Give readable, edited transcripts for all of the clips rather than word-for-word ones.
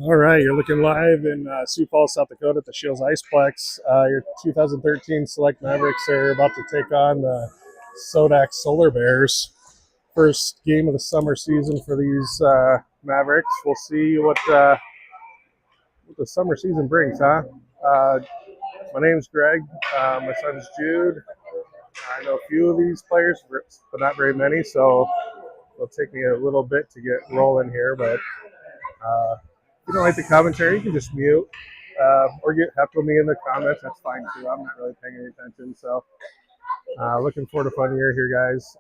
All right, you're looking live in Sioux Falls, South Dakota at the Shields Iceplex. Your 2013 Select Mavericks are about to take on the Sodak Solar Bears. First game of the summer season for these Mavericks. We'll see what the summer season brings, huh? My name's Greg. My son's Jude. I know a few of these players, but not very many, so it'll take me a little bit to get rolling here, but if you don't like the commentary, you can just mute or heckle me in the comments. That's fine too. I'm not really paying any attention. So, looking forward to a fun year here, guys.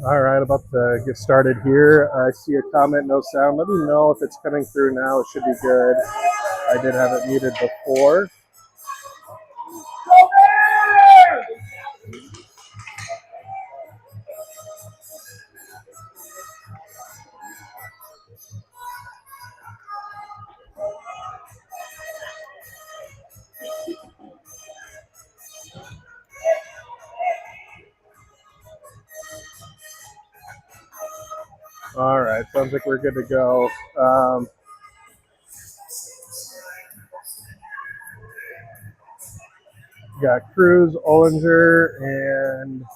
All right, about to get started here. I see a comment, no sound. Let me know if it's coming through now. It should be good. I did have it muted before. All right, sounds like we're good to go. Got Cruz, Ollinger, and I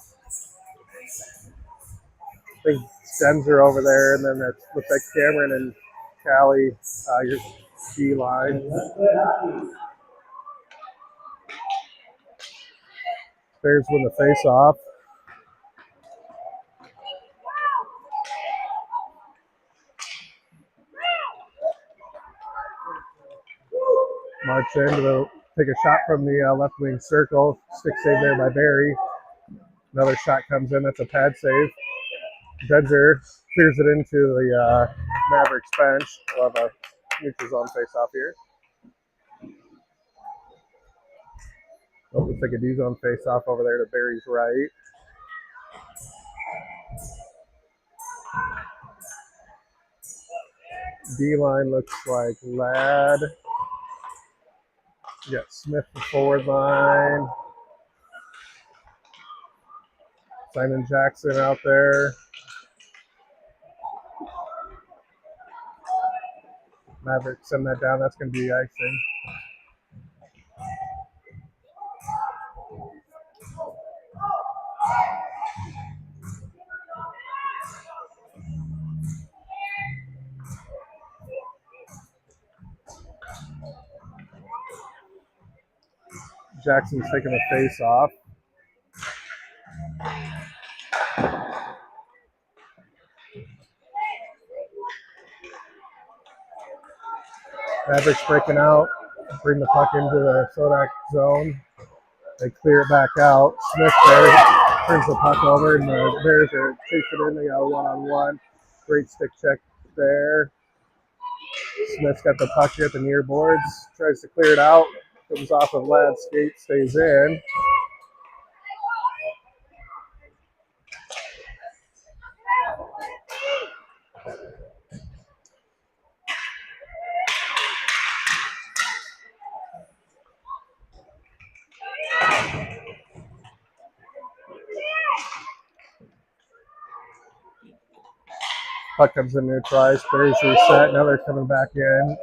think Stenzer over there, and then that looks like Cameron and Callie, your D line. Bears win the face-off. March in to take a shot from the left wing circle. Stick save there by Barry. Another shot comes in. That's a pad save. Denzer clears it into the Mavericks bench. We'll have a neutral zone face-off here. Oh, looks like a D-zone face-off over there to Barry's right. D-line looks like Ladd. You got Smith the forward line. Simon Jackson out there. Mavericks send that down. That's going to be icing. Jackson's taking a face off. Mavericks breaking out, bring the puck into the Sodak zone. They clear it back out. Smith there turns the puck over, and the Bears are chasing in. They got a one-on-one. Great stick check there. Smith's got the puck here at the near boards. Tries to clear it out. Comes off of Ladd's skate, stays in. Puck comes in neutralized. Bears reset. Now they're coming back in.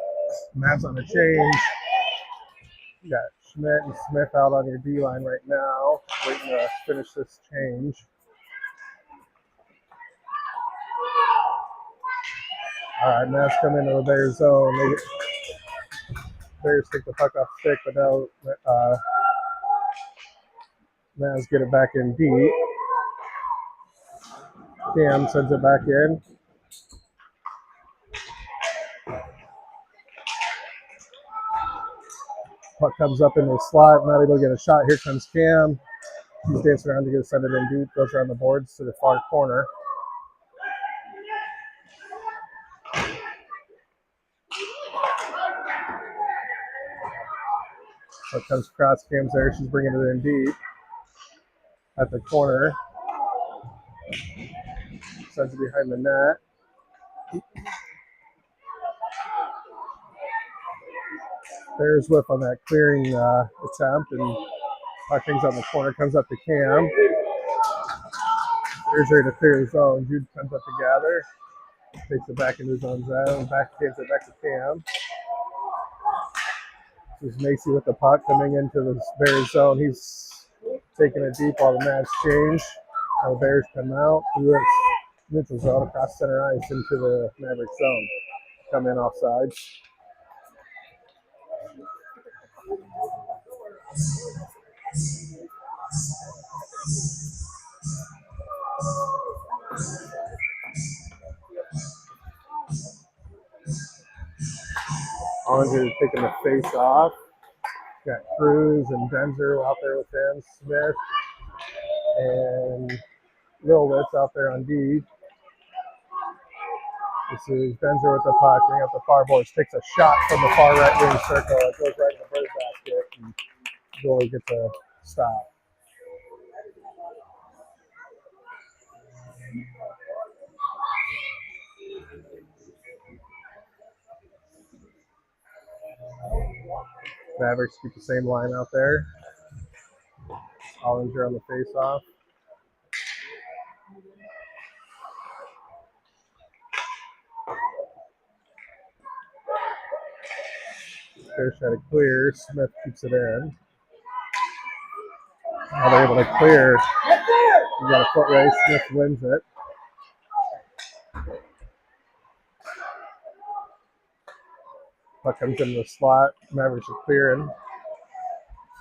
Mavs on the change. You got Schmidt and Smith out on your D line right now, waiting to finish this change. All right, Mavs come into the Bears zone. Bears take the puck off stick, but now Mavs get it back in deep. Cam sends it back in. Puck comes up in the slot. Not able to get a shot. Here comes Cam. He's dancing around to get send it in deep. Goes around the boards to the far corner. Puck comes across. Cam's there. She's bringing it in deep. At the corner. Sends it behind the net. Bears whip on that clearing attempt, and puck things on the corner, comes up to Cam. Bears ready to clear the zone. Jude comes up to gather, takes it back into his own zone, gives it back to Cam. This is Macy with the puck coming into the Bears zone. He's taking it deep while the Mavs change. Now the Bears come out through its neutral zone across center ice into the Mavericks zone. Come in offsides. Andre taking the face off. Got Cruz and Denzer out there with him. Smith and Lilwitz out there on D. This is Denzer with the puck, bring up the far boards, takes a shot from the far right wing circle. It goes right in the bird basket, and goalie gets a stop. Mavericks keep the same line out there. Ollinger on the face-off. Bears try to clear. Smith keeps it in. Now they're able to clear. You got a foot race. Smith wins it. Puck comes into the slot. Mavericks are clearing.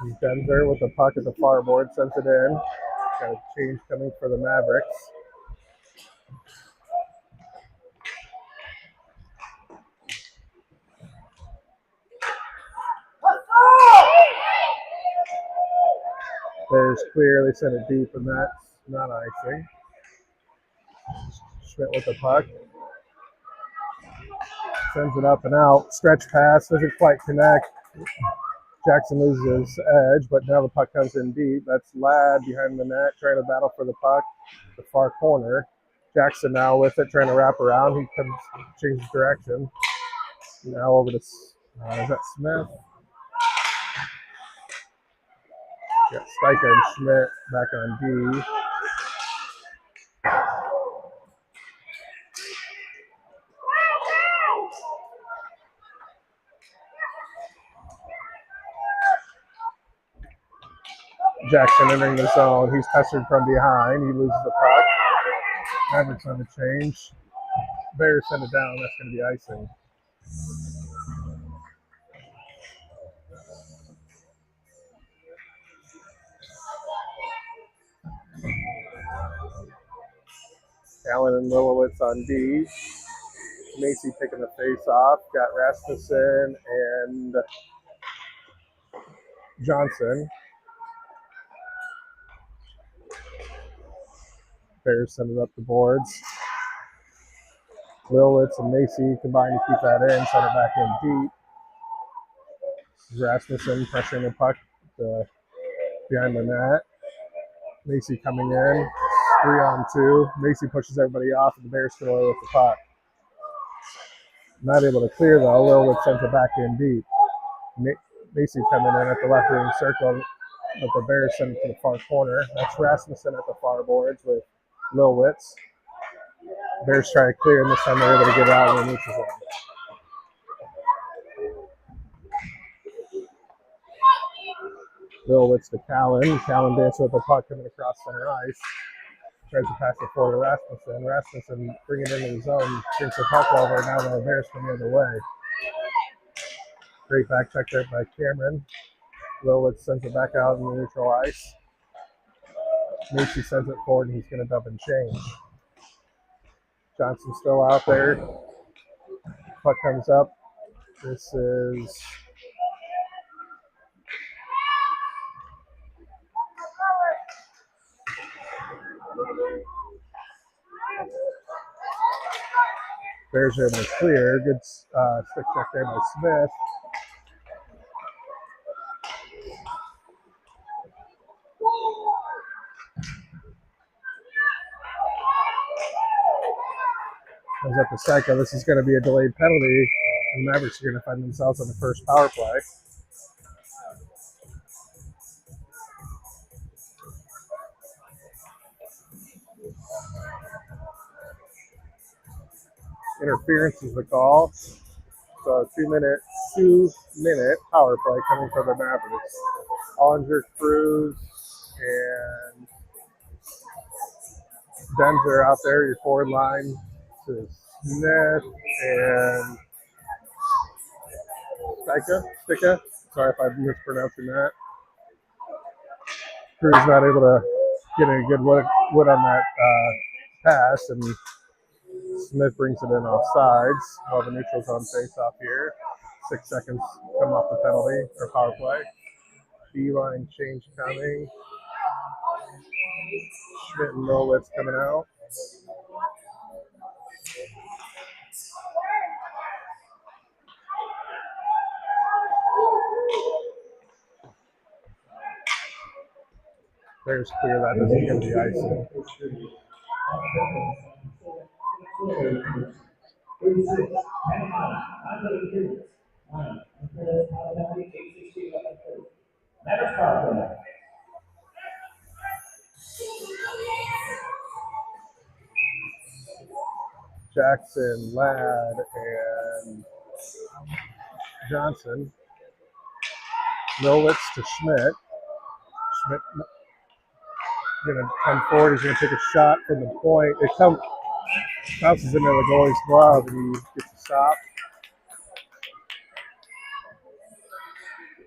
This is Denzer with the puck at the far board. Sends it in. Got a change coming for the Mavericks. Bears clear. They send it deep, and that's not icing. Schmidt with the puck. Sends it up and out. Stretch pass. Doesn't quite connect. Jackson loses his edge, but now the puck comes in deep. That's Ladd behind the net trying to battle for the puck. The far corner. Jackson now with it, trying to wrap around. He comes, changes direction. Now over to, is that Smith? Yeah, Steicher and Schmidt back on D. Jackson entering the zone. He's pestered from behind. He loses the puck. Mavericks on the change. Bears send it down. That's going to be icing. Allen and Lilowitz on D. Macy taking the face off. Got Rasmussen and Johnson. Bears send it up the boards. Lilowitz and Macy combine to keep that in. Send it back in deep. This is Rasmussen pressuring the puck behind the net. Macy coming in. 3-on-2. Macy pushes everybody off, and the Bears get away with the puck. Not able to clear though. Lilwitz sends it back in deep. Macy coming in at the left wing circle, but the Bears send it to the far corner. That's Rasmussen at the far boards with Lilwitz. Bears try to clear, and this time they're able to get out in the neutral zone. Lilwitz to Callan. Callan dances with the puck coming across center ice. Tries to pass it forward to Rasmussen. Rasmussen bring it into the zone. Brings the puck over. Now the Bears come the other way. Great back check there by Cameron. Lilwitz sends it back out in the neutral ice. Macy sends it forward, and he's going to dump and change. Johnson's still out there. Puck comes up. This is Bears are able to clear. Good stick check there by Smith. Comes up to Psycho. This is going to be a delayed penalty, and the Mavericks are going to find themselves on the first power play. Interference is the call. So 2 minute power play coming from the Mavericks. Ollinger, Cruz, and Denzer out there. Your forward line to Smith and Stika. Sorry if I'm mispronouncing that. Cruz not able to get a good wood on that pass, and Smith brings it in off sides while the neutral zone face off here. 6 seconds come off the penalty or power play. B-line change coming. Schmidt and Nolwitz coming out. Bears clear that doesn't get the icing. Jackson, Ladd, and Johnson. Nolwitz to Schmidt. Schmidt going to come forward. He's going to take a shot from the point. It bounces into the goalie's glove, and he gets a stop.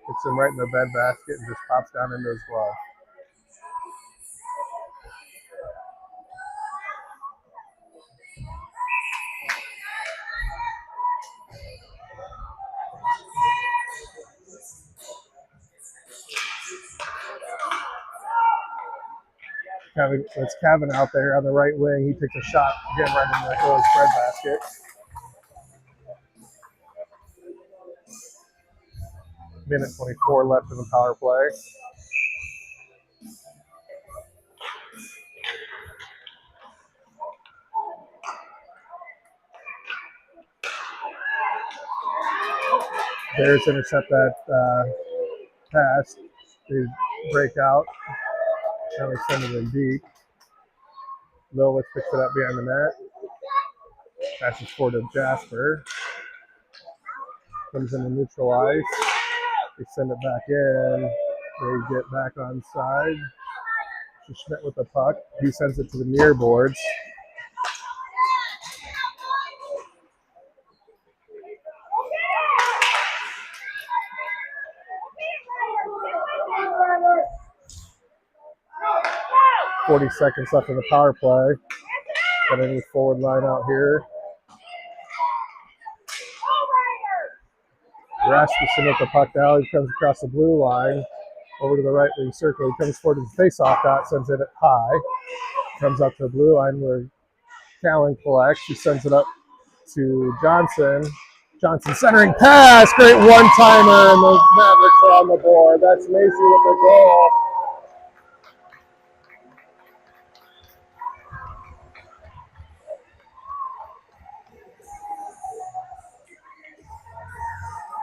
Hits him right in the bed basket and just pops down into his glove. It's Kevin out there on the right wing. He takes a shot again right in the goalie's bread basket. Minute 24 left in the power play. Bears intercept that pass. They break out. Now they send it in deep. Lilwitz picks it up behind the net. Passes forward to Jasper. Comes in the neutral ice. They send it back in. They get back on side. Schmidt with the puck. He sends it to the near boards. .40 seconds left in the power play. Got a new forward line out here. Rasmussen with the puck now. He comes across the blue line. Over to the right wing circle. He comes forward to the face-off dot, sends it high. Comes up to the blue line where Callan collects. He sends it up to Johnson. Johnson centering pass. Great one-timer, and the Mavericks are on the board. That's Macy with the goal.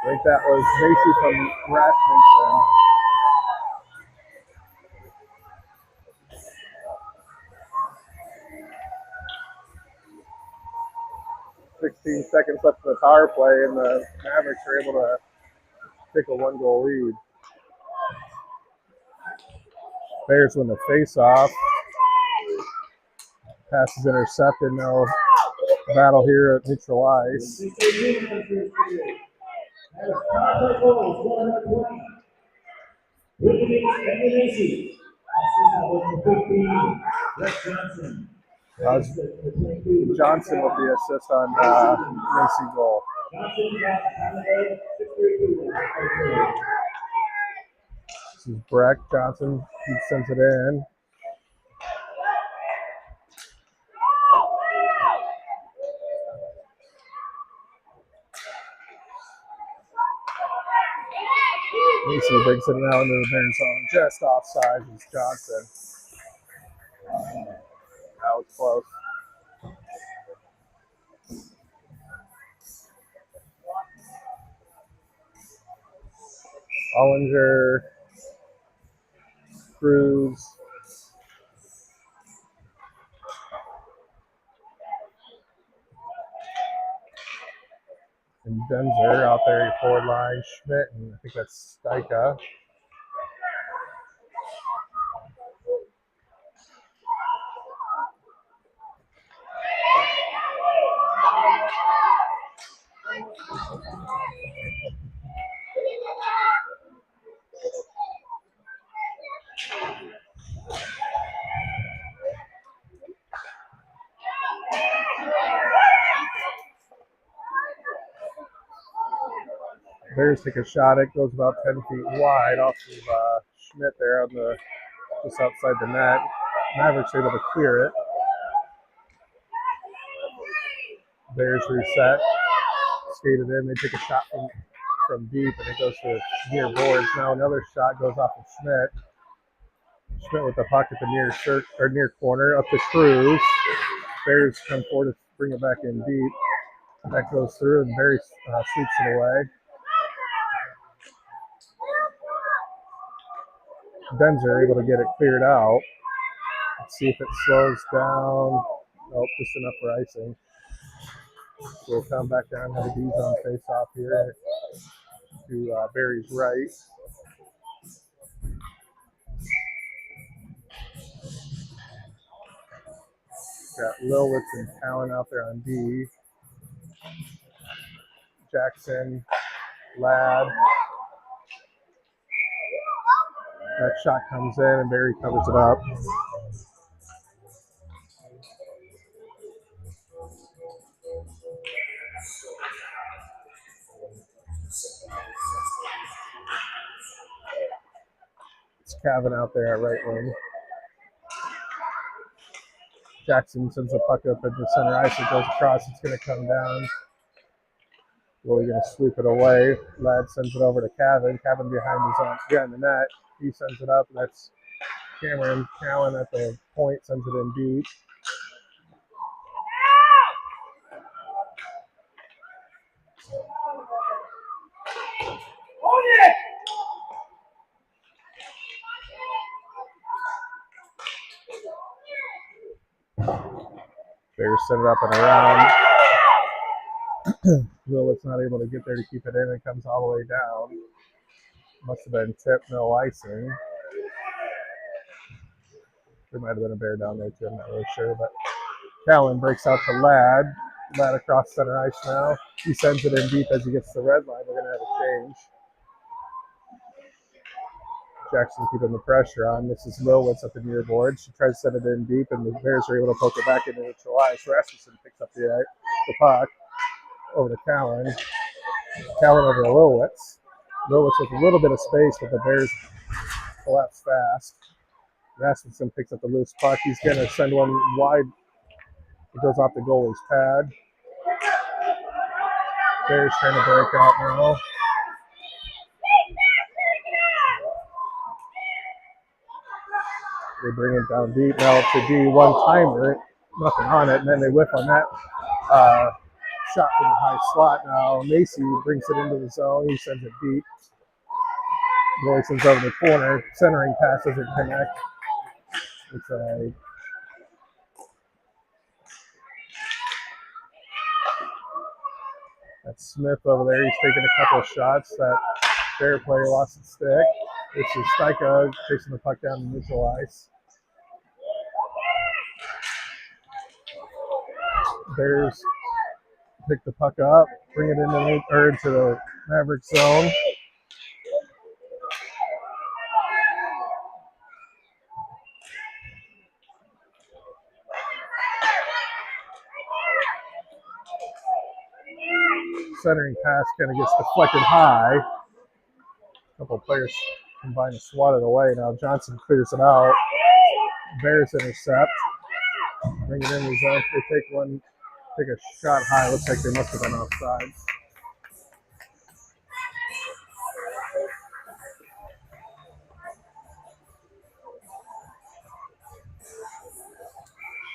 I think that was Macy from Rasmussen. 15 seconds left in the power play, and the Mavericks are able to take a 1-goal lead. Bears win the face-off. Pass is intercepted. Now battle here at neutral ice. Johnson with the assist on Macy goal. This is Breck. Johnson, he sends it in. Macy brings it now into the Bears zone. Just offside is Johnson. That was close. Ollinger, Cruz, and Denzer out there, your forward line. Schmidt, and I think that's Stika. Bears take a shot. It goes about 10 feet wide off of Schmidt there on the just outside the net. Mavericks able to clear it. Bears reset. Skated in. They take a shot from deep, and it goes to near boards. Now another shot goes off of Schmidt. Schmidt with the puck at the near corner up to Cruz. Bears come forward to bring it back in deep. That goes through, and Barry sweeps it away. Denzer able to get it cleared out. Let's see if it slows down. Nope, just enough for icing. So we'll come back down, have a D-zone face-off here to Barry's right. Got Lilwitz and Talon out there on D. Jackson, Ladd. That shot comes in and Barry covers it up. It's Cavan out there at right wing. Jackson sends the puck up at the center ice. It goes across. It's going to come down. We're going to sweep it away. Ladd sends it over to Cavan. Cavan behind the net. He sends it up. That's Cameron Callan at the point. Sends it in deep. Bears set it up and around. Lillet's not able to get there to keep it in. It comes all the way down. Must have been tipped, no icing. There might have been a bear down there too, I'm not really sure. But Callan breaks out to Ladd. Ladd across center ice now. He sends it in deep as he gets to the red line. We're going to have a change. Jackson keeping the pressure on. This is Lilwitz at the near board. She tries to send it in deep, and the Bears are able to poke it back into neutral ice. Rasmussen picks up the puck over to Callan. Callan over to Lilwitz. Lilwitz with a little bit of space, but the Bears collapse fast. Rasmussen picks up the loose puck. He's going to send one wide. It goes off the goalie's pad. Bears trying to break out now. They bring it down deep. Now it's a D one-timer. Nothing on it. And then they whiff on that shot from the high slot. Now Macy brings it into the zone. He sends it deep. Roy sends over the corner. Centering pass doesn't connect. It's a That's Smith over there. He's taking a couple of shots. That Bear player lost his stick. This is Stika chasing the puck down to neutral ice. Bears pick the puck up, bring it into the Mavericks zone. Centering pass kind of gets deflected high. A couple of players combine to swat it away. Now Johnson clears it out. Bears intercept. Bring it in the zone. They take a shot high. Looks like they must have been offside.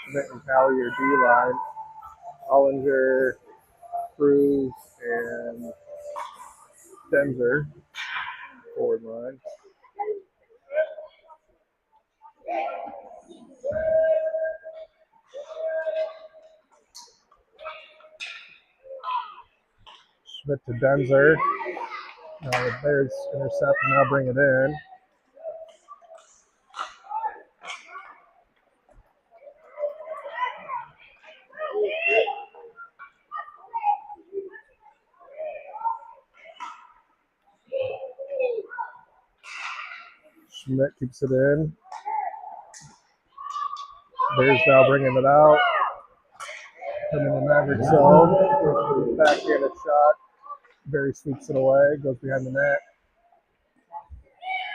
Schmidt and Collier D-line. Ollinger, Cruz, and Denzer forward line. Schmidt to Denzer. Now the Bears intercept and now bring it in. Schmidt keeps it in. Bears now bringing it out. Coming in the Mavericks zone. Backhanded shot. Barry sweeps it away. Goes behind the net.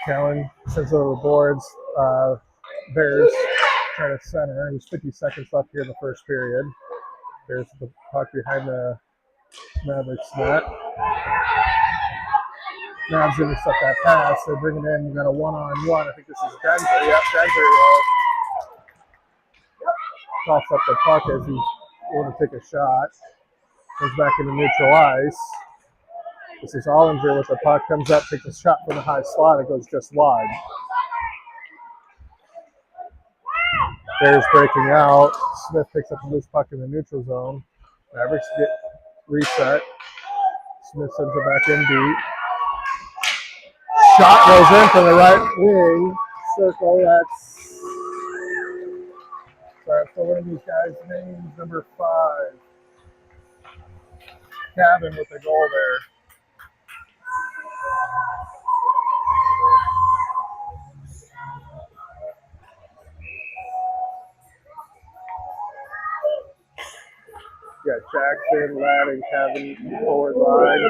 Callan sends it over the boards. Bears try to center. There's 50 seconds left here in the first period. Bears the puck behind the Mavericks net. Mavs intercept that pass. They bring it in. You got a one-on-one. I think this is Denver. Yep, Denver coughs up the puck as he's going to take a shot. Goes back into neutral ice. This is Ollinger with the puck. Comes up, takes a shot from the high slot. It goes just wide. Bears breaking out. Smith picks up the loose puck in the neutral zone. Mavericks get reset. Smith sends it back in deep. Shot goes in from the right wing circle. That's, sorry, I'm still learning these guys' names. Number 5. Cabin with the goal there. You got Jackson, Ladd, and Kevin forward line.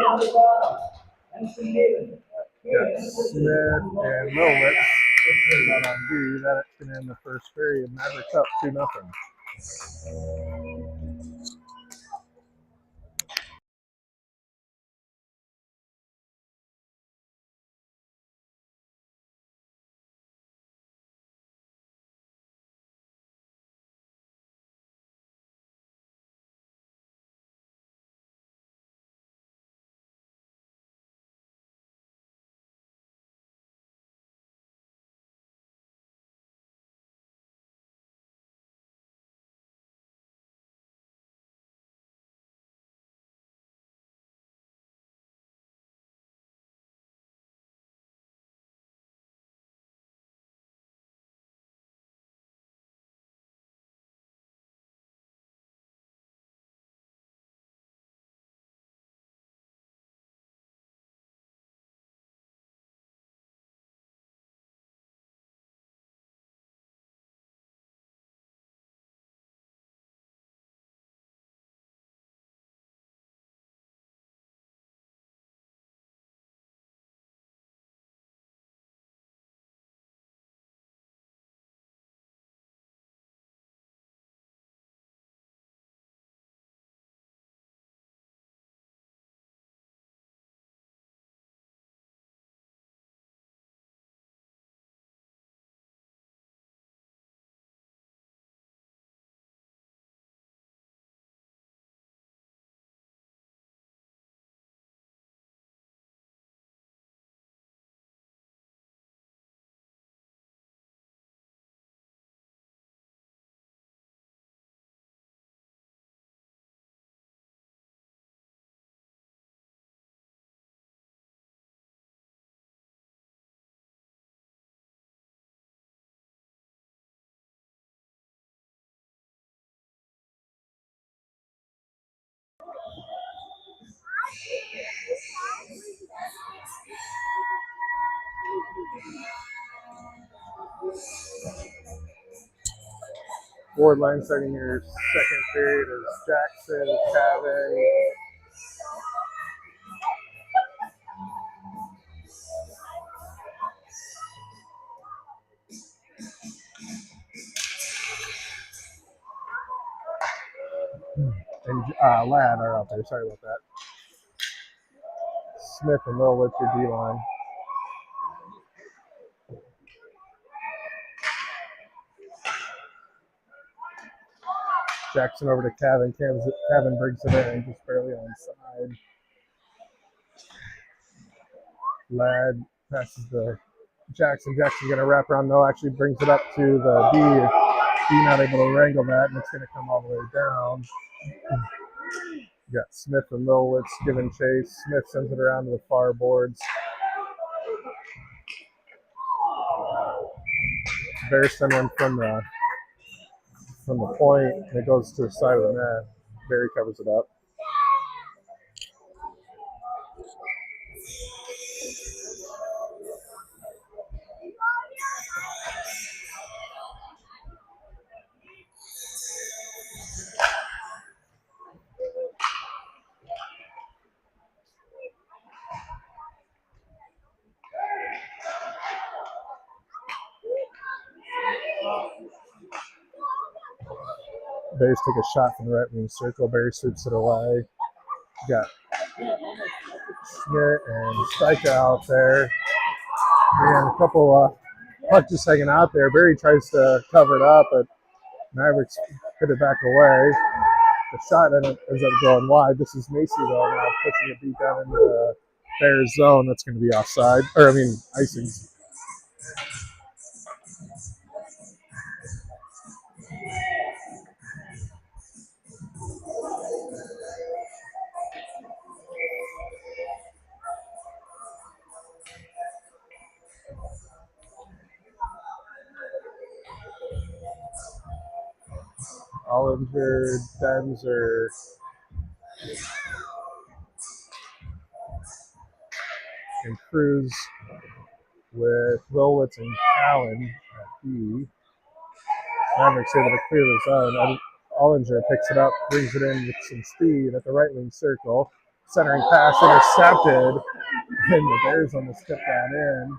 You got Smith and Lowitz not on D. That's going to end the first period. Mavericks up 2-0. Board line starting your second period is Jackson, Kevin, and Ladd are out there. Sorry about that. Smith and Lilwich, your D line. Jackson over to Kevin. Kevin brings it in, just barely onside. Ladd passes to Jackson. Jackson going to wrap around. No, actually brings it up to the D. D not able to wrangle that, and it's going to come all the way down. You got Smith and Lilwich giving chase. Smith sends it around to the far boards. Bears send one from the point. It goes to the side of the net. Barry covers it up. Bears take a shot from the right wing circle. Barry sweeps it away. You got Schmidt and Stryker out there. And a couple pucks just hanging out there. Barry tries to cover it up, but Mavericks hit it back away. The shot ends up going wide. This is Macy, though, now pushing it deep down into the Bears zone. That's going to be offside. Icing. Ollinger, Denzer, and Cruz with Lilwitz and Callan at D. Mavericks able to clear the zone. Ollinger picks it up, brings it in with some speed at the right wing circle. Centering pass intercepted, and the Bears almost tipped that in.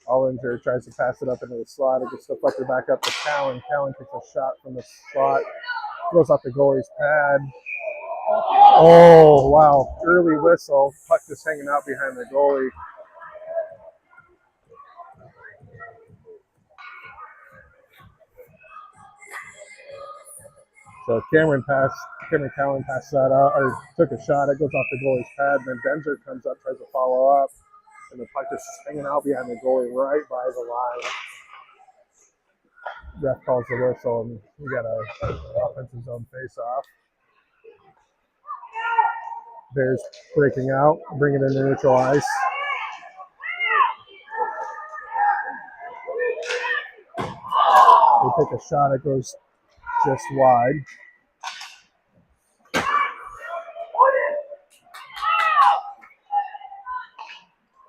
Ollinger tries to pass it up into the slot. It gets deflected back up to Callan. Callan takes a shot from the slot. Goes off the goalie's pad. Oh, wow. Early whistle. Puck just hanging out behind the goalie. So Cameron Callan passed that out, or took a shot. It goes off the goalie's pad. Then Denzer comes up, tries to follow up. And the puck is hanging out behind the goalie right by the line. Ref calls the whistle, and we got a offensive zone face-off. Bears breaking out, bringing it into neutral ice. They take a shot, it goes just wide.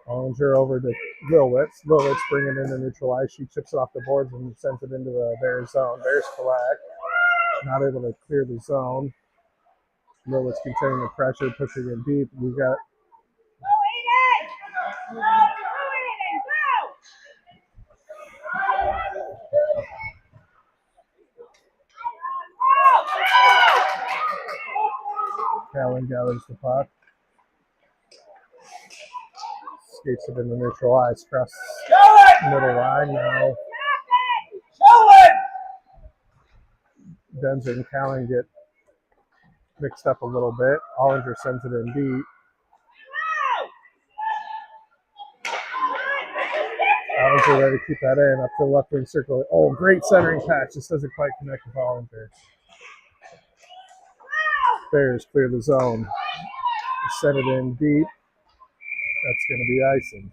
Ollinger over to Lilwitz. Lilwitz bringing it into neutral ice. She chips it off the boards and sends it into the Bears zone. Bears collect. Not able to clear the zone. Lilwitz containing the pressure, pushing it deep. We got Callan gathers the puck. Skates it in the neutral ice. Across the middle line now. Denzer and Callan get mixed up a little bit. Ollinger sends it in deep. Ollinger ready to keep that in up to the left wing circle. Oh, great centering patch. Just doesn't quite connect with Ollinger. Bears clear the zone. Send it in deep. That's going to be icing.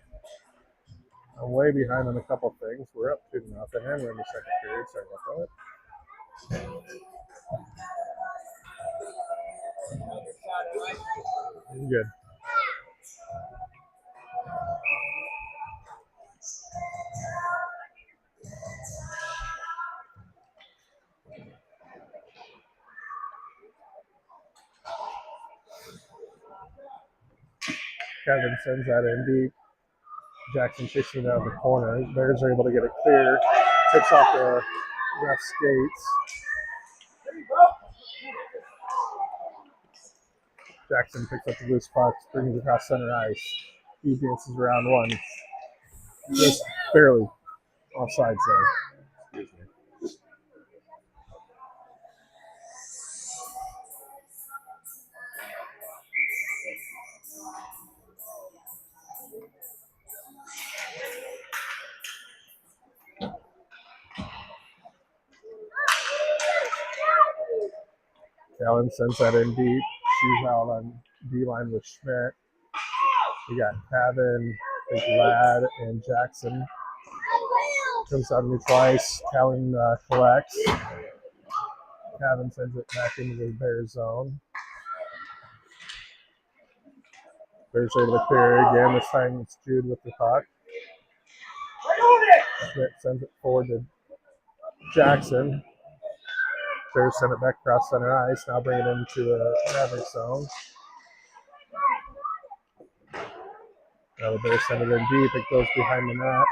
I'm way behind on a couple things. We're up 2-0, and we're in the second period. Sorry about that. Good. Kevin sends that in deep. Jackson chasing it out of the corner. Bears are able to get it clear. Tips off the ref skates. Jackson picks up the loose puck, brings it across center ice. He dances around one. Just barely offside there. Excuse me. Allen sends that in deep. She's out on D-line with Schmidt. We got Kevin, Ladd, and Jackson. Comes out of neutral ice. Callan collects. Kevin sends it back into the Bears zone. Bears able to clear again. This time it's Jude with the puck. Schmidt sends it forward to Jackson. Bears send it back across center ice. Now bring it into the Mavericks zone. Now the Bears send it in deep. It goes behind the net.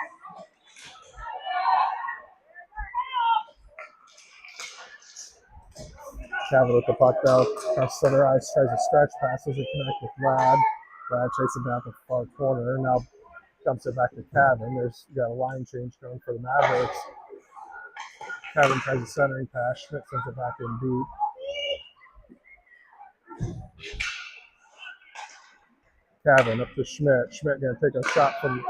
Kevin with the puck now. Across center ice. Tries a stretch pass. Doesn't connect with Ladd. Ladd chasing down the far corner. Now dumps it back to Kevin. There's got a line change going for the Mavericks. Kevin tries a centering pass. Schmidt sends it back in deep. Kevin up to Schmidt. Schmidt gonna take a shot from.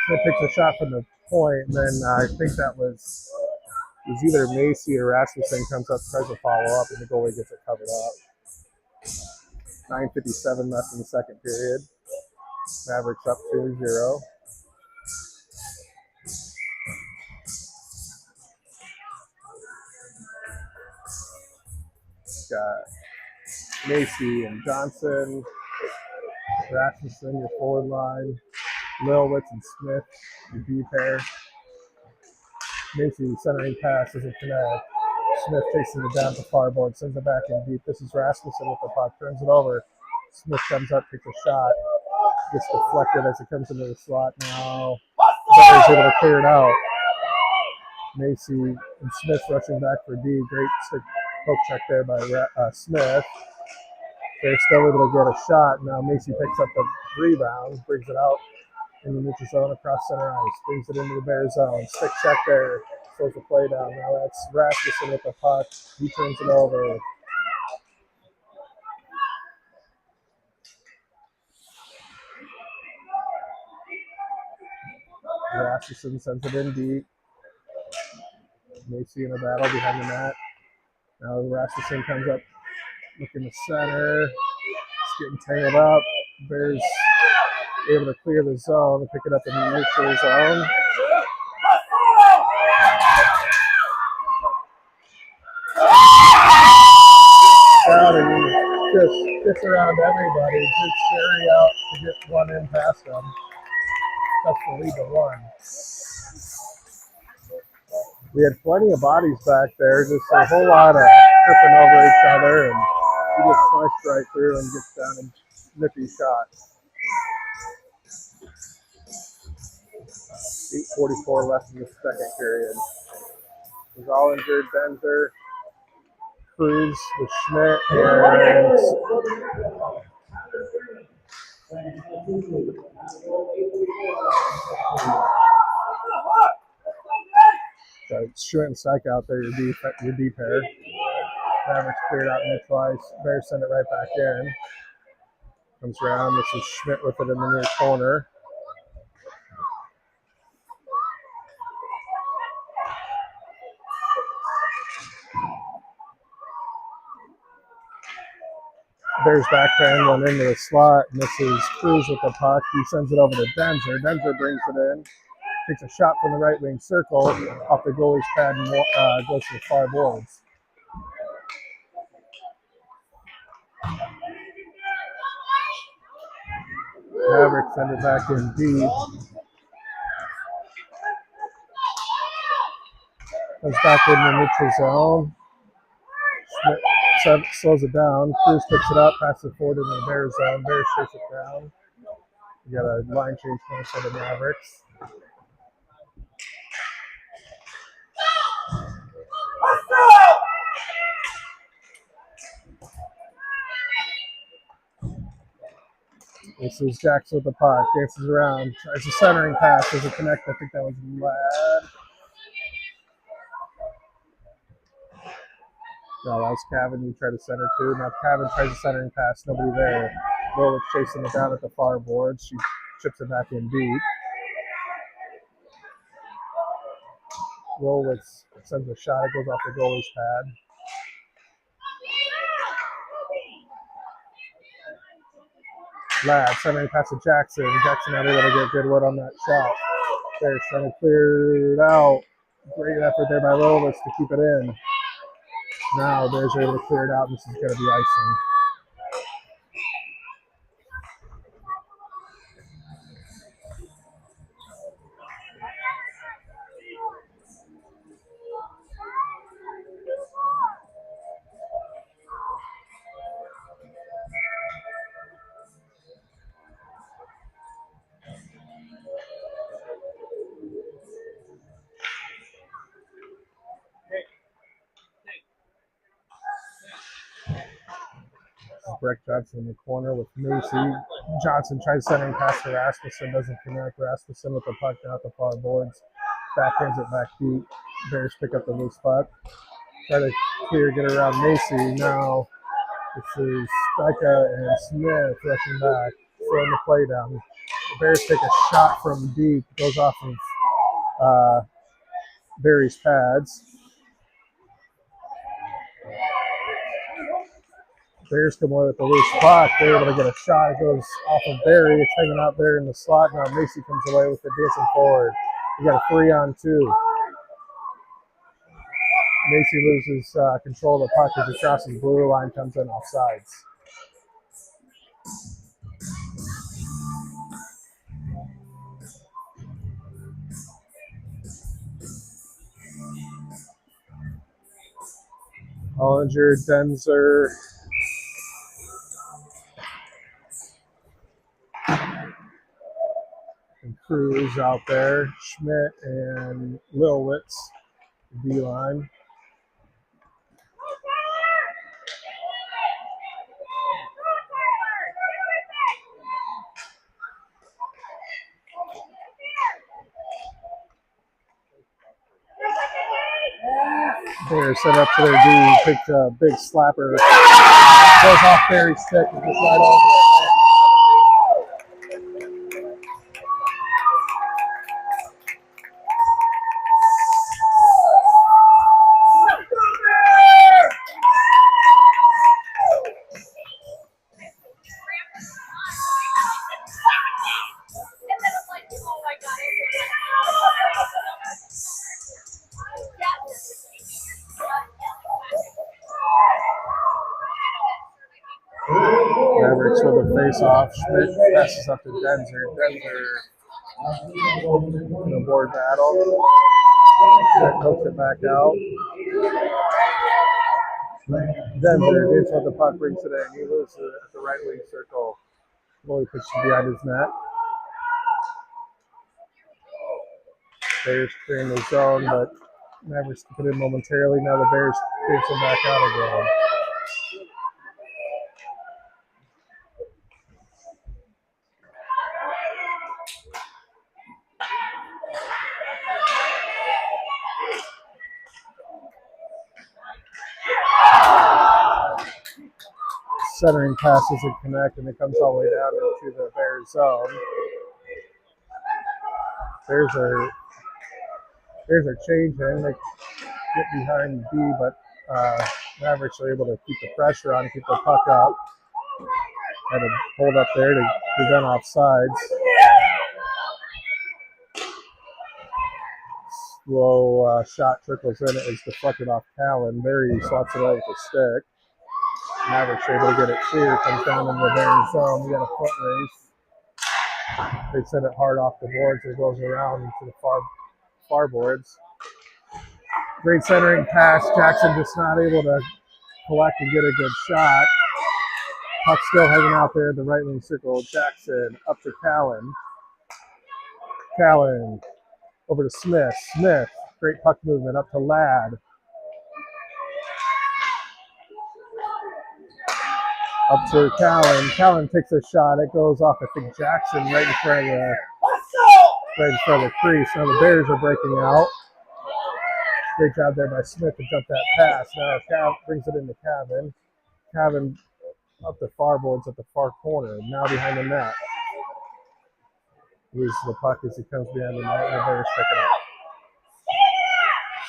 Schmidt takes a shot from the point, and then I think that was either Macy or Rasmussen comes up, tries to follow up, and the goalie gets it covered up. 9:57 left in the second period. Mavericks up 2-0. Got Macy and Johnson, Rasmussen, your forward line, Lilwitz and Smith, your D pair. Macy centering pass doesn't connect. Smith chasing it down the far board, sends it back in deep. This is Rasmussen with the puck, turns it over. Smith comes up, takes a shot, gets deflected as it comes into the slot. Now Bears able to clear it out. Macy and Smith rushing back for D. Great stick poke check there by Smith. They're still able to get a shot. Now Macy picks up the rebound, brings it out in the neutral zone across center ice, brings it into the Bears zone. Stick check there, slows the play down. Now that's Rasmussen with the puck. He turns it over. Rasmussen sends it in deep. Macy in a battle behind the net. Now Rasmussen comes up looking to center. It's getting tangled up. Bears able to clear the zone and pick it up in the neutral zone. Just gets around everybody. Just Sherry out to get one in past them. That's the lead to one. We had plenty of bodies back there, just a whole lot of tripping over each other, and he just sliced right through and gets down and nippy shot. 8:44 left in the second period. There's all injured Benzer, Cruz with Schmidt, and so Schmidt and Syke out there, your D pair. Mavericks cleared out mid twice. Bears send it right back in. Comes around. This is Schmidt with it in the near corner. Bears backhand one into the slot, and this is Cruz with the puck. He sends it over to Denzer. Denzer brings it in, takes a shot from the right wing circle off the goalie's pad and goes to the far boards. Mavericks send it back in deep. Comes back in the neutral zone. slows it down. Cruz picks it up, passes it forward into the Bears zone. Bears chase it down. You got a line change point for the Mavericks. This is Jackson with the puck. Dances around. Tries a centering pass. Does it connect? I think that was Ladd. No, that was Cavan. You tried to center too. Now Cavan tries a centering pass. Nobody there. Rolowitz chasing it down at the far board. She chips it back in deep. Rolowitz sends a shot. It goes off the goalie's pad. Ladd centering pass to Jackson. Jackson not able to get good wood on that shot. They're trying to clear it out. Great effort there by Rolowitz to keep it in. Now Bears are able to clear it out. This is going to be icing. Breck Johnson in the corner with Macy. Johnson tries centering pass to Rasmussen, doesn't connect. Rasmussen with the puck down at the far boards. Backhands it back deep. Bears pick up the loose puck. Try to clear, get around Macy. Now this is Becca and Smith rushing back, throwing the play down. The Bears take a shot from deep, goes off of Barry's pads. Bears come away with the loose puck. They're able to get a shot. It goes off of Barry. It's hanging out there in the slot. Now Macy comes away with it, dancing forward. We got a 3-on-2. Macy loses control of the puck as he crosses blue line, comes in off sides. Hollinger, Denzer, and Cruz out there. Schmidt and Lilwitz, D-line. Bears set up to their D, picked a big slapper. Goes off Barry's stick and just right over. Mavericks with a face-off. Schmidt passes up to Denzer. Denzer in a board battle. Schmidt hooks it back out. Denzer gets what the puck, brings it in. He loses it at the right wing circle. Goalie puts it behind his net. Bears clearing the zone, but Mavericks put it in momentarily. Now the Bears takes it back out again. Centering pass doesn't connect, and it comes all the way down into the Bears zone. Bears are changing. They get behind B, but Mavericks are able to keep the pressure on, keep the puck up. Had to hold up there to prevent offsides. Slow shot trickles in. It is deflected off Callan. Barry slots it out with a stick. Mavericks able to get it clear. Comes down in the Bears zone. We got a foot race. They send it hard off the boards. It goes around into the far boards. Great centering pass. Jackson just not able to collect and get a good shot. Puck still hanging out there in the right wing circle. Jackson up to Callan. Callan over to Smith. Smith, great puck movement up to Ladd. Up to Callan. Callan takes a shot. It goes off, I think, Jackson right in front of the crease. Now the Bears are breaking out. Great job there by Smith to jump that pass. Now Cav brings it into Cavan. Cavan up the far boards at the far corner. Now behind the net. Loses the puck as he comes behind the net, and the Bears pick it up.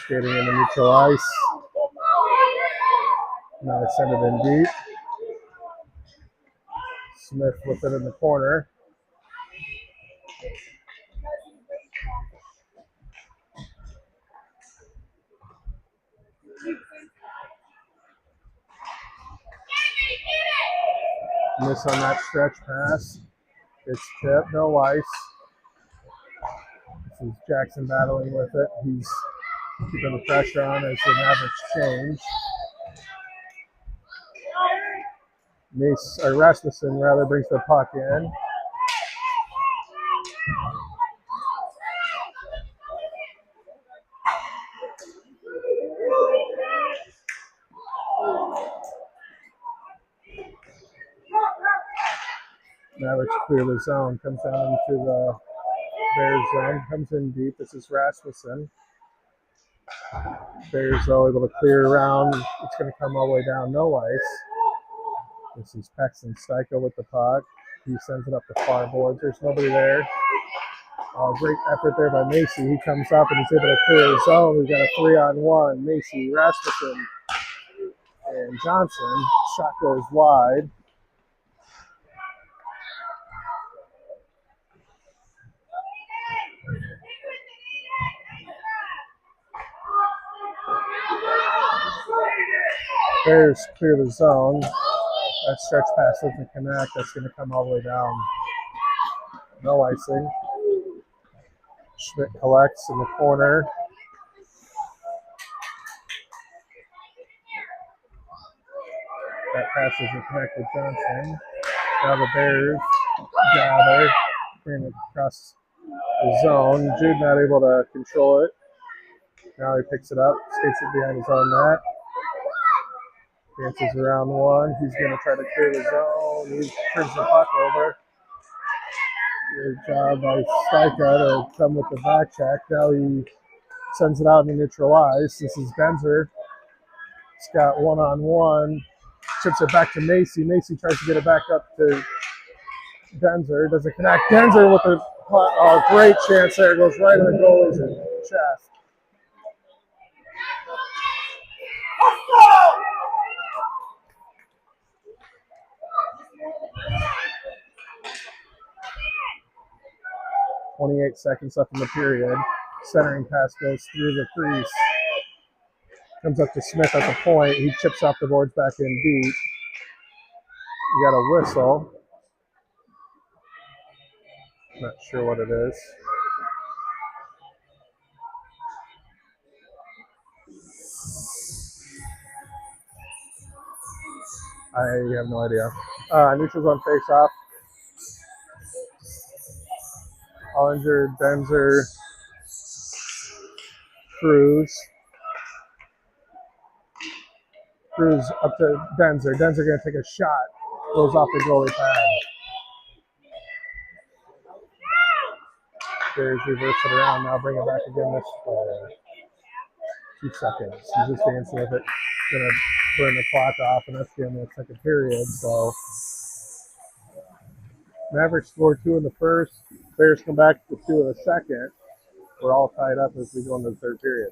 Skating into neutral ice. Now they send it in deep. Smith with it in the corner. Miss on that stretch pass. It's tipped, no ice. This is Jackson battling with it. He's keeping the pressure on as the Mavericks change. Rasmussen rather brings the puck in. Mavericks clear the zone, comes down into the Bears zone, comes in deep. This is Rasmussen. Bears though able to clear around. It's going to come all the way down, no ice. This is Paxton Steichel with the puck. He sends it up the far boards. There's nobody there. Great effort there by Macy. He comes up and he's able to clear the zone. We've got a 3-on-1. Macy, Rasmussen, and Johnson. Shot goes wide. Bears clear the zone. That stretch pass doesn't connect. That's going to come all the way down. No icing. Schmidt collects in the corner. That pass doesn't connect with Johnson. Now the Bears gather, bring it across the zone. Jude not able to control it. Now he picks it up, skates it behind his own net. Dances around one. He's going to try to clear the zone. He turns the puck over. Good job by Steichel to come with the back check. Now he sends it out in neutral ice. This is Benzer. He's got 1-on-1. Chips it back to Macy. Macy tries to get it back up to Denzer. Doesn't connect. Denzer with a great chance there. Goes right in the goalie's chest. .28 seconds left in the period. Centering pass goes through the crease. Comes up to Smith at the point. He chips off the boards back in deep. You got a whistle. Not sure what it is. I have no idea. Neutral's on face-off. Hollinger, Benzer, Cruz. Cruz up to Denzer. Denzer going to take a shot. Goes off the goalie pad. Bears reverse it around. Now bring it back again this play. 2 seconds. He's just dancing with it. Going to burn the clock off, and that's the end of the second period. So Mavericks scored 2 in the first. Bears come back to 2 in the second. We're all tied up as we go into the third period.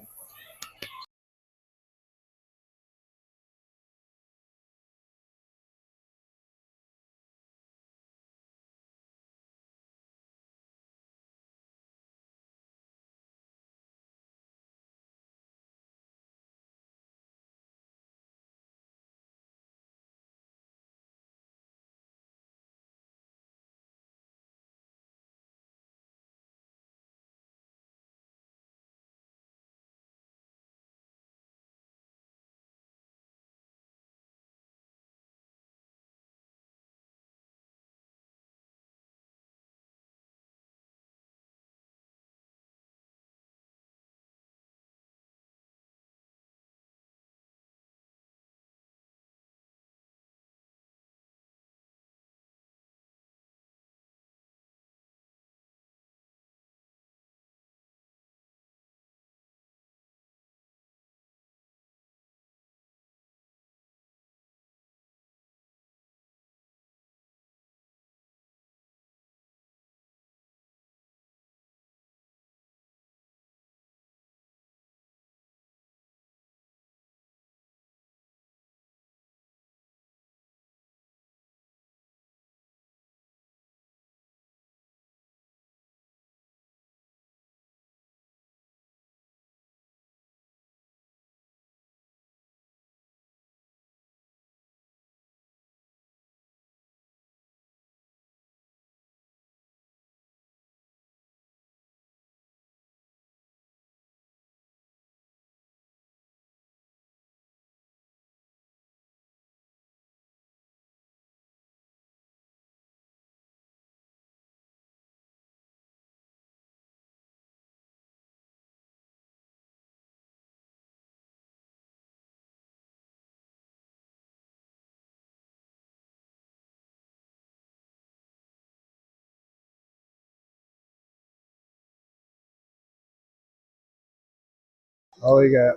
Oh, we got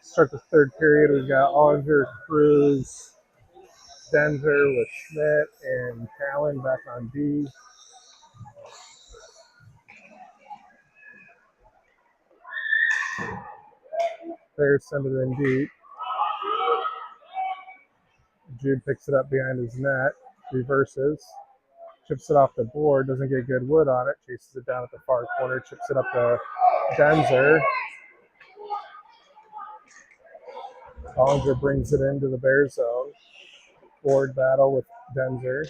start the third period. We've got Olinger, Cruz, Denzer with Schmidt and Talon back on D. Bears send it in deep. Jude picks it up behind his net, reverses, chips it off the board, doesn't get good wood on it, chases it down at the far corner, chips it up to Denzer. Olinger brings it into the Bears zone. Board battle with Denzer.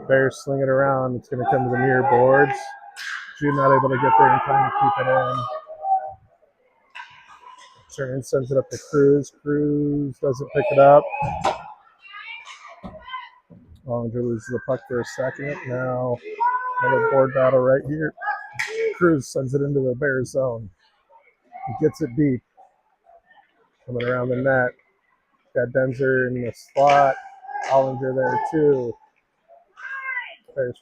Bears sling it around. It's going to come to the near boards. Jude not able to get there in time to keep it in. Turn sends it up to Cruz. Cruz doesn't pick it up. Olinger loses the puck for a second. Now another board battle right here. Cruz sends it into the Bears zone. He gets it deep. Coming around the net. Got Denzer in the slot. Olinger there too. Bears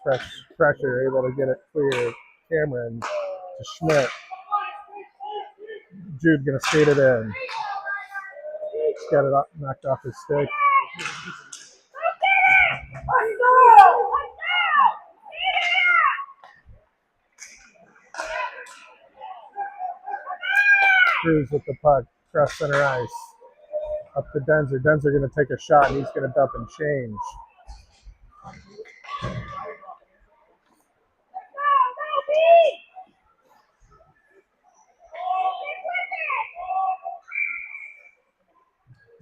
pressure, able to get it clear. Cameron to Schmidt. Jude gonna skate it in. He's got it knocked off his stick. Cruz with the puck, cross center ice. Up to Denzer. Denzer gonna take a shot and he's gonna dump and change.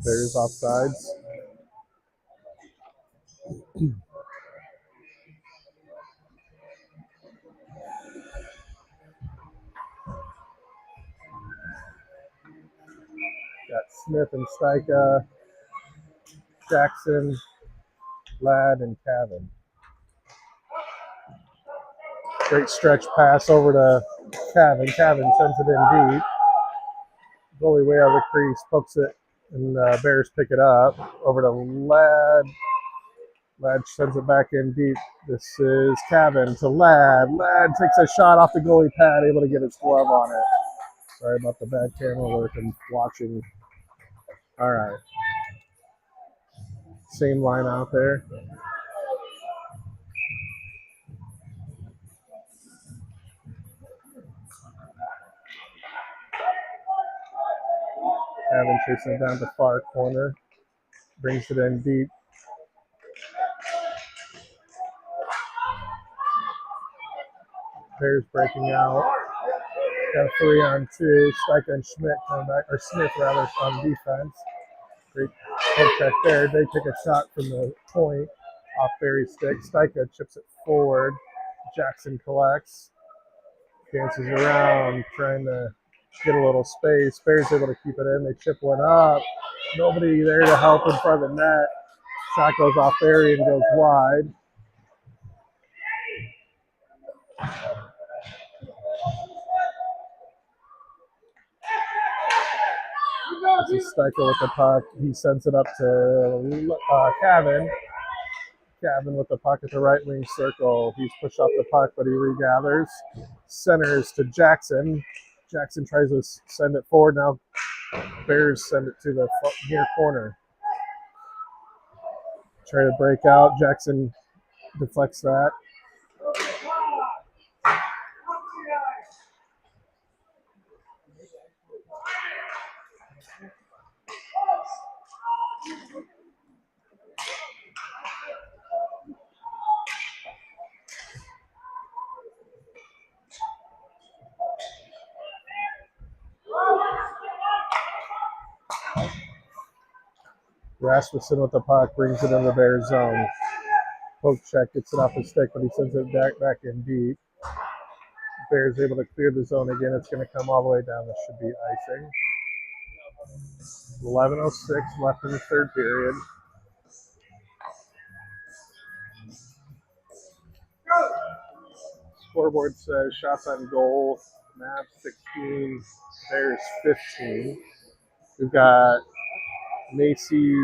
Bears offsides. Got Smith and Styka, Jackson, Ladd, and Cavan. Great stretch pass over to Cavan. Cavan sends it in deep. Goalie way out of the crease, pokes it, and Bears pick it up. Over to Ladd. Ladd sends it back in deep. This is Cavan to Ladd. Ladd takes a shot off the goalie pad, able to get his glove on it. Sorry about the bad camera work and watching. All right. Same line out there. Cavan chasing it down the far corner. Brings it in deep. Bears breaking out. Got a 3-on-2. Styka and Schmidt coming back, or Smith rather, on defense. Great poke check there. They take a shot from the point off Barry's stick. Styka chips it forward. Jackson collects. Dances around, trying to get a little space. Bears able to keep it in. They chip one up. Nobody there to help in front of the net. Shot goes off Barry and goes wide. This is Styka with the puck. He sends it up to Cavan. Cavan with the puck at the right wing circle. He's pushed off the puck, but he regathers. Centers to Jackson. Jackson tries to send it forward. Now Bears send it to the near corner. Try to break out. Jackson deflects that. Rasmussen with the puck brings it in the Bears zone. Poke check, gets it off his stick, but he sends it back in deep. Bears able to clear the zone again. It's going to come all the way down. This should be icing. 11:06 left in the third period. Scoreboard says shots on goal. Mavs 16, Bears 15. We've got Macy,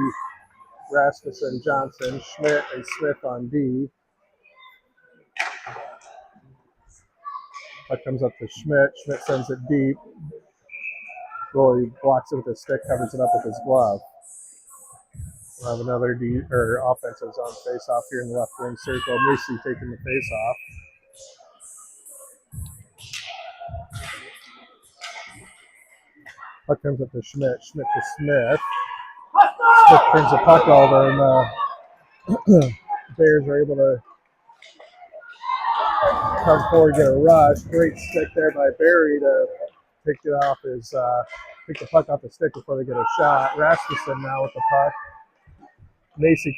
Rasmussen, Johnson, Schmidt, and Smith on D. Puck comes up to Schmidt. Schmidt sends it deep. Goalie blocks it with his stick, covers it up with his glove. We'll have another offensive zone face-off here in the left wing circle. Macy taking the face-off. Puck comes up to Schmidt. Schmidt to Smith. Smith brings the puck over, and Bears are able to come forward, get a rush. Great stick there by Barry to pick it off pick the puck off the stick before they get a shot. Rasmussen now with the puck. Macy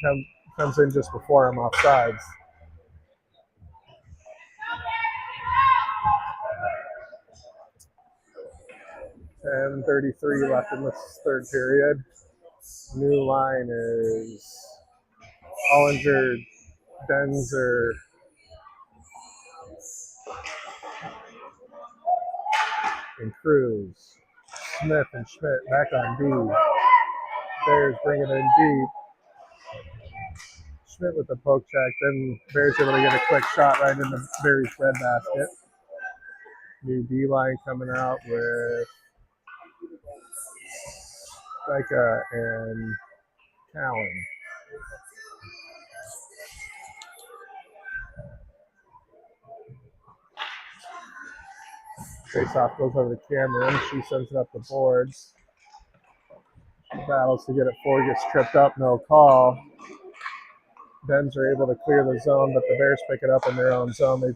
comes in just before him off sides. And 33 left in this third period. New line is Ollinger, Denzer, and Cruz. Smith and Schmidt back on D. Bears bring it in deep. Schmidt with the poke check. Then Bears able to get a quick shot right into Barry's breadbasket. New D line coming out with Micah and Cowan. Face-off goes over to Cameron. She sends it up the boards. She battles to get it forward, gets tripped up, no call. Dens are able to clear the zone, but the Bears pick it up in their own zone. They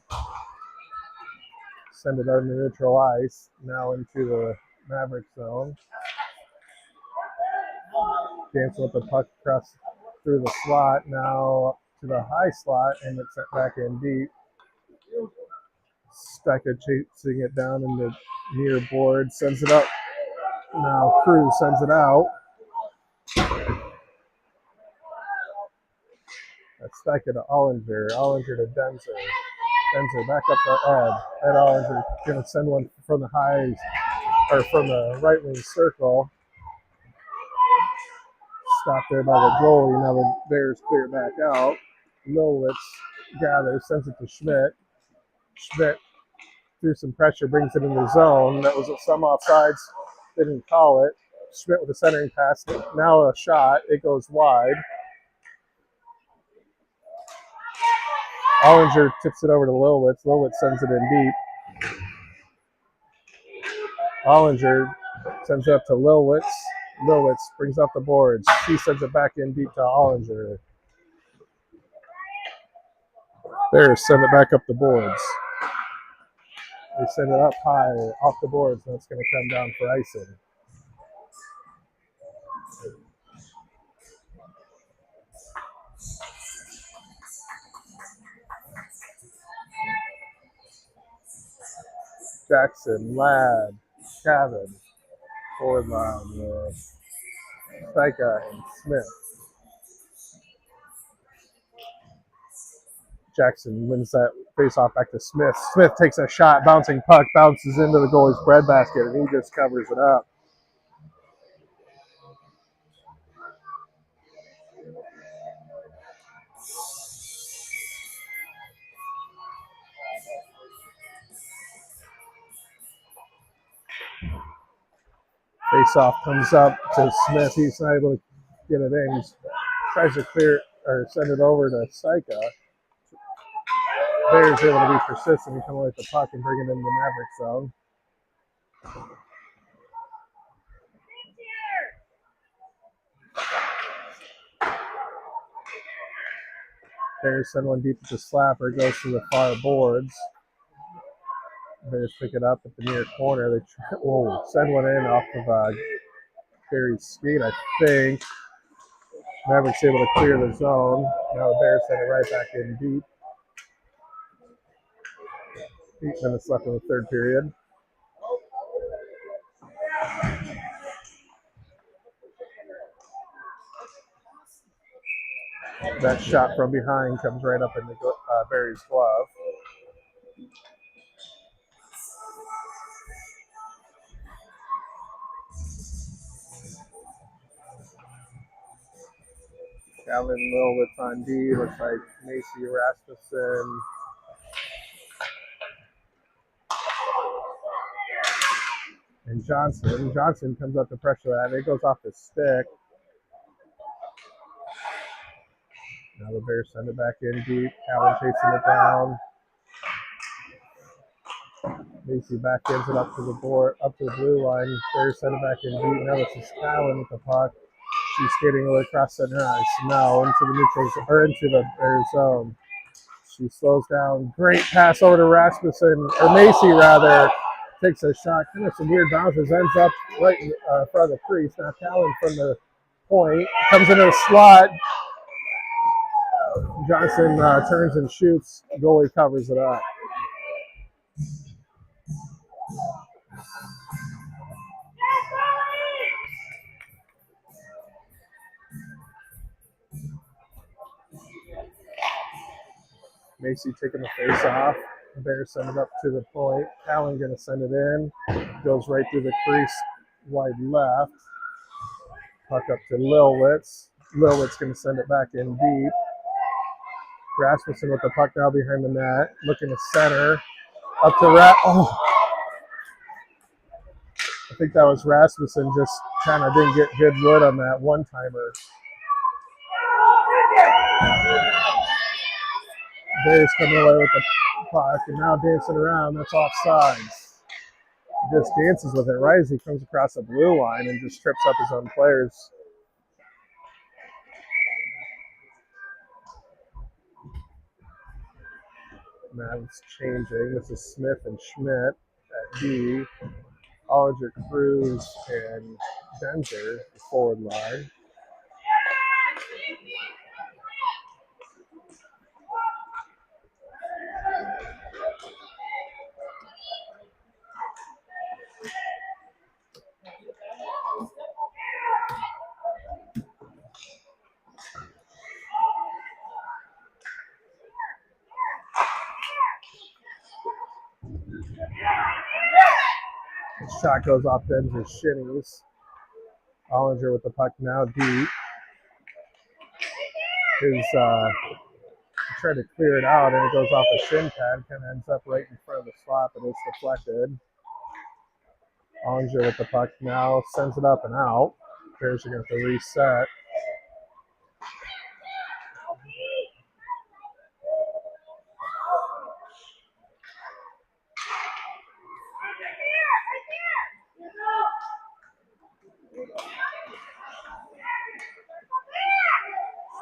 send it under neutral ice, now into the Mavericks zone. Cancel up the puck across through the slot, now to the high slot, and it's sent back in deep. Stecca chasing it down in the near board, sends it up. Now Cruz sends it out. That's Stecca to Ollinger. Ollinger to Denzer. Denzer back up to Ed. Ed Ollinger going to send one from the highs, or from the right wing circle. Stopped there by the goalie. Now the Bears clear back out. Lowitz gathers, sends it to Schmidt. Schmidt, through some pressure, brings it in the zone. That was some offsides. They didn't call it. Schmidt with a centering pass. Now a shot. It goes wide. Ollinger tips it over to Lowitz. Lowitz sends it in deep. Ollinger sends it up to Lowitz. Lowitz brings up the boards. He sends it back in deep to Ollinger. Bears send it back up the boards. They send it up high off the boards, and it's going to come down for icing. Jackson, Ladd, Cabin, forward line with Stecca and Smith. Jackson wins that face-off back to Smith. Smith takes a shot, bouncing puck, bounces into the goalie's breadbasket, and he just covers it up. Face-off comes up to Smith. He's not able to get it in. He tries to clear or send it over to Stecca. Bears able to be persistent and come away with the puck and bring it into the Mavericks zone. Bears send one deep to the slapper, goes to the far boards. Bears pick it up at the near corner. They send one in off of Barry's skate, I think. Mavericks able to clear the zone. Now the Bears send it right back in deep. 8 minutes left in the third period. That shot from behind comes right up into Barry's glove. Calvin Lilwitz on D. Looks like Macy Rasmussen. And Johnson comes up to pressure that. It goes off the stick. Now the Bears send it back in deep. Allen chasing it down. Macy back ends it up to the blue line. Bears send it back in deep. Now this is Allen with the puck. She's skating away across center ice. Now into the neutral or into the Bears zone. She slows down. Great pass over to Rasmussen, or Macy rather. Takes a shot. Kind of some weird bounces. Ends up right in front of the crease. Now Callan from the point comes into the slot. Johnson turns and shoots. Goalie covers it up. Macy taking the face off. The Bears send it up to the point. Allen going to send it in. Goes right through the crease, wide left. Puck up to Lilwitz. Lilwitz going to send it back in deep. Rasmussen with the puck now behind the net. Looking to center. Up to I think that was Rasmussen just kind of didn't get good wood on that one-timer. Bears coming away with the puck and now dancing around. That's offsides. He just dances with it right as he comes across the blue line and just trips up his own players. Now it's changing. This is Smith and Schmidt at D. Olinger, Cruz, and Denzer, the forward line. The shot goes off Denzer's shins. Olinger with the puck now deep. Tried to clear it out and it goes off a shin pad. Kind of ends up right in front of the slot, but it's deflected. Olinger with the puck now sends it up and out. Bears are going to have to reset.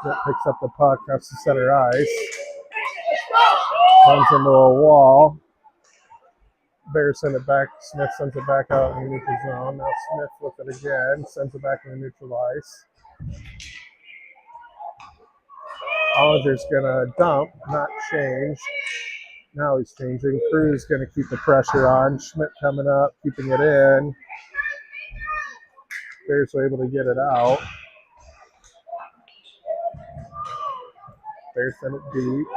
Smith picks up the puck, across the center ice. Runs into a wall. Bears send it back. Smith sends it back out in the neutral zone. Now Smith with it again. Sends it back in the neutral ice. Ollinger's going to dump, not change. Now he's changing. Cruz going to keep the pressure on. Schmidt coming up, keeping it in. Bears were able to get it out. Bears send it deep.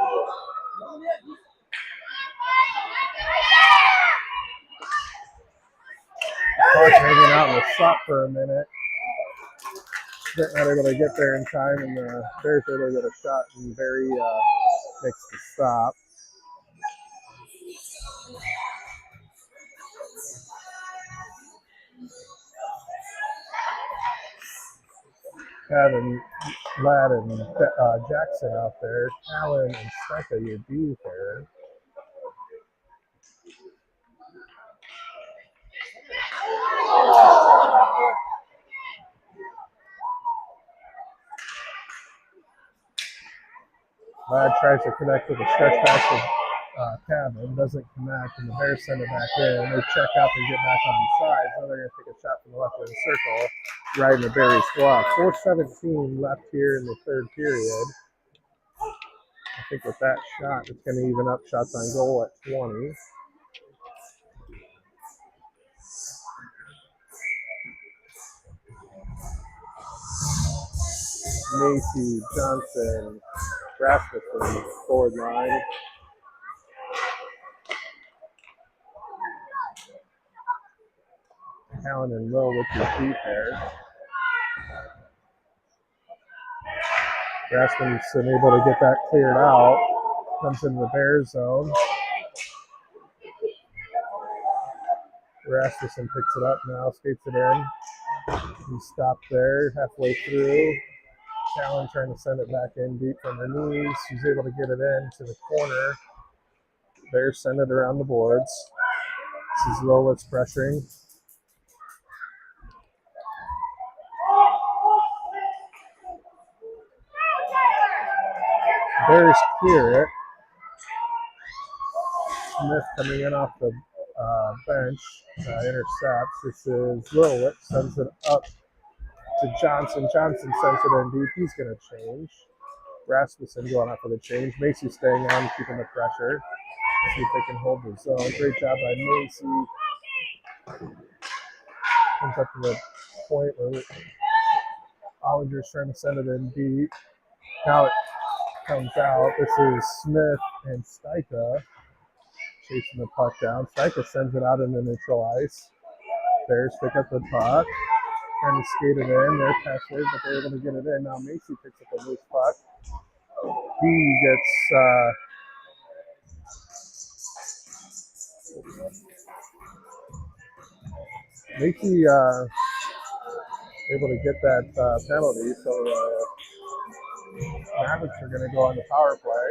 Puck hanging out in the slot for a minute. Schmidt not able to get there in time, and the Bears were able to get a shot, and Barry makes the stop. Having Ladd and Jackson out there. Allen and Stecca, your D there. Ladd tries to connect with a stretch pass to Cabin, doesn't connect, and the Bears send it back in. They check up and get back on the side. Now they're going to take a shot from the left of the circle, right in the Bears' glove. 4:17 left here in the third period. I think with that shot, it's going to even up shots on goal at 20. Macy, Johnson, Rasmussen, forward line. Allen and Will with your feet there. Rasmussen able to get that cleared out. Comes into the Bears zone. Rasmussen picks it up now, skates it in. He stopped there halfway through. Callan trying to send it back in deep from her knees. She's able to get it in to the corner. Bears send it around the boards. This is Lowitz pressuring. Bears clear it. Smith coming in off the bench intercepts. This is Lowitz, sends it up to Johnson. Johnson sends it in deep. He's going to change. Rasmussen going up for the change. Macy staying on, keeping the pressure. See if they can hold the zone. Great job by Macy. Comes up to the point where Ollinger's trying to send it in deep. Now it comes out. This is Smith and Stika chasing the puck down. Stika sends it out into neutral ice. Bears pick up the puck. Trying to skate it in. They're passive, but they're able to get it in. Now Macy picks up a loose puck. He gets Macy able to get that penalty, so Mavericks are going to go on the power play.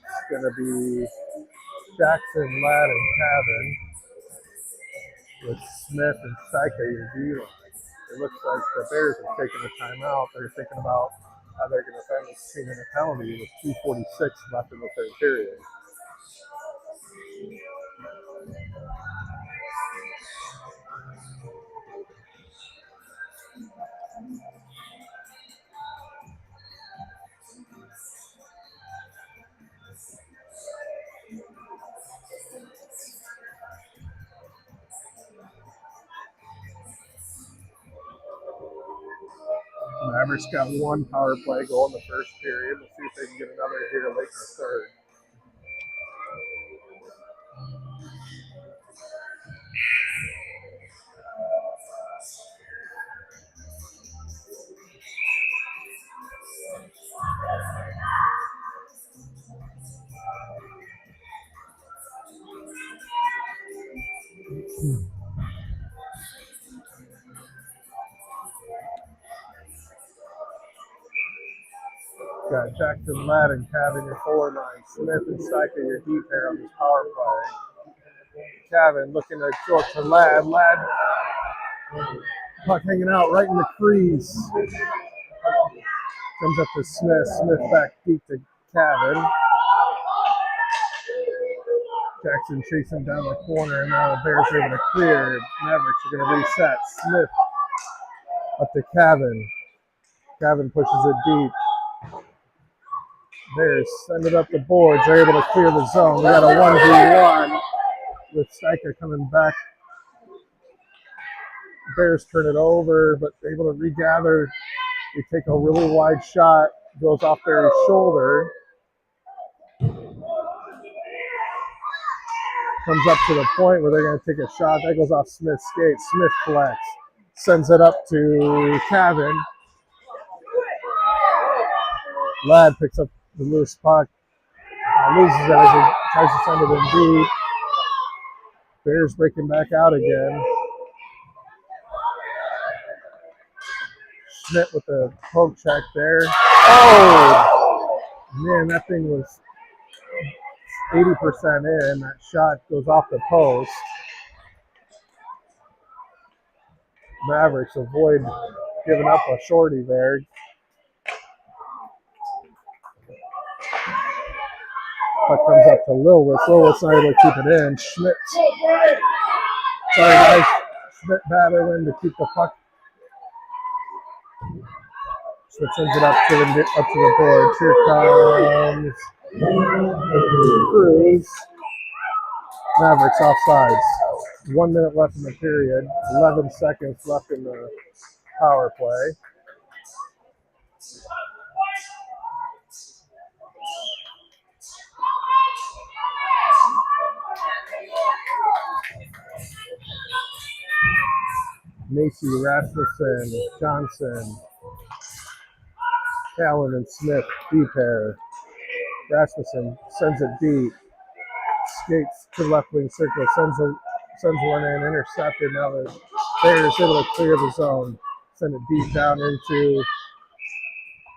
It's going to be Jackson, Ladd, and Cavan with Smith and Stika, your D line. It looks like the Bears have taken a timeout. They're thinking about how they're going to defend this team in a penalty with 2:46 left in the third period. Mavericks got one power play goal in the first period. We'll see if they can get another here late in the third. Got Jackson, Ladd, and Cavan your forward line. Smith and Stika your deep pair on this power play. Cavan looking to go up to Ladd. Ladd, puck hanging out right in the crease. Comes up to Smith. Smith back deep to Cavan. Jackson chasing down the corner, and now the Bears are able to clear. Mavericks are going to reset. Smith up to Cavan. Cavan pushes it deep. Bears send it up the boards. They're able to clear the zone. We got a 1v1 with Stika coming back. Bears turn it over, but they're able to regather. They take a really wide shot. Goes off their shoulder. Comes up to the point where they're going to take a shot. That goes off Smith's skate. Smith collects. Sends it up to Cavan. Ladd picks up the loose puck. Loses it as he tries to send it in deep. Bears breaking back out again. Schmidt with the poke check there. Oh! Man, that thing was 80% in. That shot goes off the post. Mavericks avoid giving up a shorty there. Puck comes up to Lilwitz. Lilwitz not able to keep it in. Schmidt. Sorry, guys. Schmidt battling to keep the puck. Schmidt sends it up to the board. Here comes Cruz. Mavericks offsides. 1 minute left in the period. 11 seconds left in the power play. Macy, Rasmussen, Johnson, Callan, and Smith deep pair. Rasmussen sends it deep. skates to the left wing circle, sends one in, intercepted. Now the Bears able to clear the zone, send it deep down into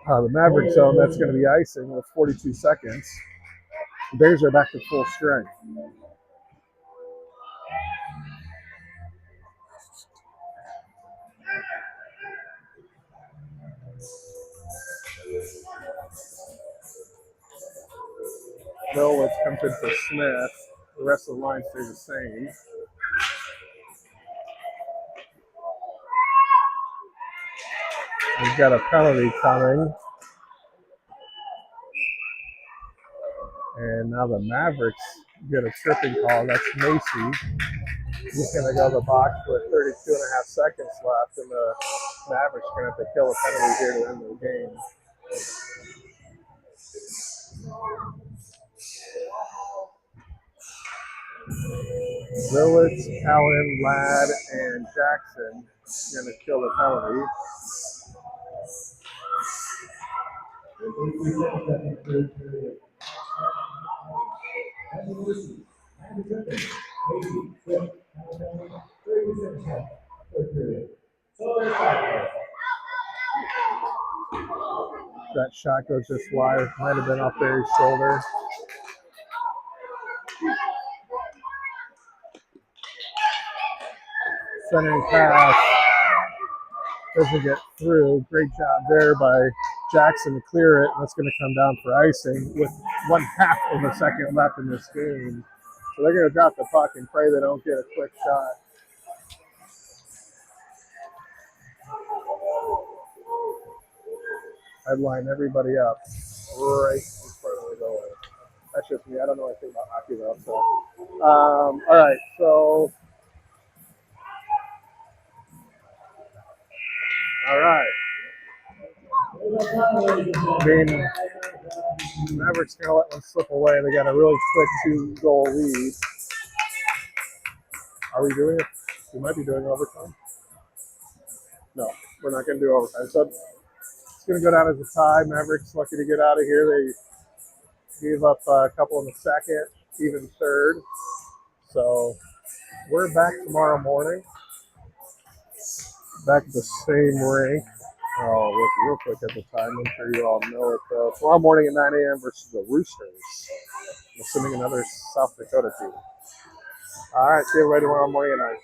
the Mavericks zone. That's going to be icing with 42 seconds. The Bears are back to full strength. Millwoods comes in for Smith. The rest of the line stays the same. We've got a penalty coming. And now the Mavericks get a tripping call. That's Macy. He's going to go to the box with 32 and a half seconds left. And the Mavericks are going to have to kill a penalty here to end the game. Willits, Allen, Ladd, and Jackson going to kill the penalty. That shot goes just wide. Might have been off Barry's shoulder. Centering pass doesn't get through. Great job there by Jackson to clear it. And that's going to come down for icing with 1/2 of a second left in this game. So they're going to drop the puck and pray they don't get a quick shot. I'd line everybody up right in front of the goal. That's just me. I don't know anything about hockey though. So, all right. So, all right. I mean, Mavericks gonna let one slip away. They got a really quick 2-goal lead. Are we doing it? We might be doing overtime. No, we're not gonna do overtime. So it's gonna go down as a tie. Mavericks lucky to get out of here. They gave up a couple in the second, even third. So we're back tomorrow morning. Back at the same rink. I'll look real quick at the time. I'm sure you all know it. Tomorrow morning at 9 a.m. versus the Roosters. I'm assuming another South Dakota team. All right, see everybody tomorrow morning at 9.